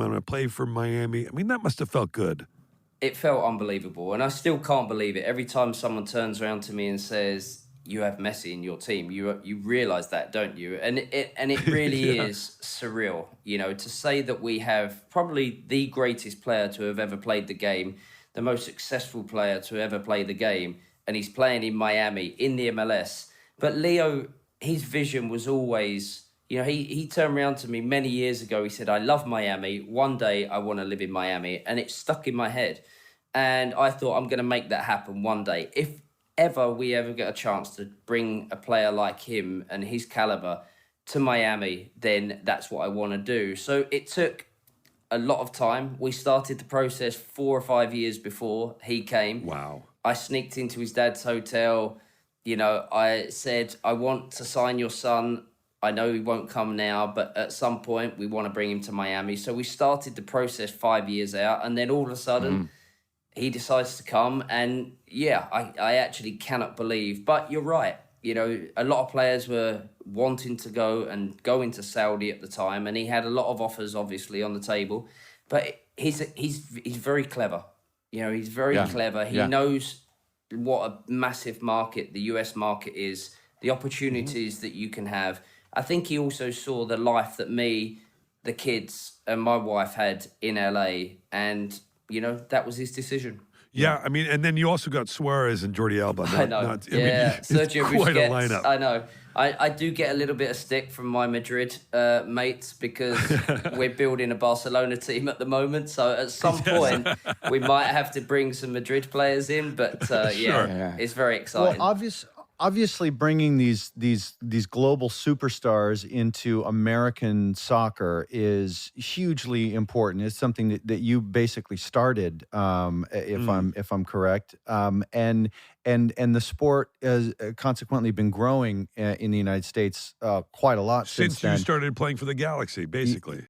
I'm going to play for Miami. I mean, that must have felt good. It felt unbelievable, and I still can't believe it. Every time someone turns around to me and says, "You have Messi in your team," you realize that, don't you? And it really Yeah. is surreal, to say that we have probably the greatest player to have ever played the game, the most successful player to ever play the game, and he's playing in Miami in the MLS. But Leo, his vision was always. He turned around to me many years ago. He said, "I love Miami. One day I want to live in Miami." And it stuck in my head. And I thought, I'm going to make that happen one day. If ever we ever get a chance to bring a player like him and his caliber to Miami, then that's what I want to do. So it took a lot of time. We started the process 4 or 5 years before he came. Wow. I sneaked into his dad's hotel. I said, "I want to sign your son. I know he won't come now, but at some point we want to bring him to Miami." So we started the process 5 years out, and then all of a sudden he decides to come. And yeah, I actually cannot believe. But you're right. A lot of players were wanting to go and go into Saudi at the time, and he had a lot of offers, obviously, on the table. But he's very clever. He's very clever. He knows what a massive market the US market is, the opportunities that you can have. I think he also saw the life that me, the kids, and my wife had in LA, and that was his decision. Yeah, I mean, and then you also got Suarez and Jordi Alba. I know. Sergio quite Busquets. a lineup. I know. I do get a little bit of stick from my Madrid mates because we're building a Barcelona team at the moment. So at some point, we might have to bring some Madrid players in. But it's very exciting. Well, obviously, bringing these global superstars into American soccer is hugely important. It's something that you basically started, if I'm correct, and the sport has consequently been growing in the United States quite a lot since you then. started playing for the Galaxy, basically.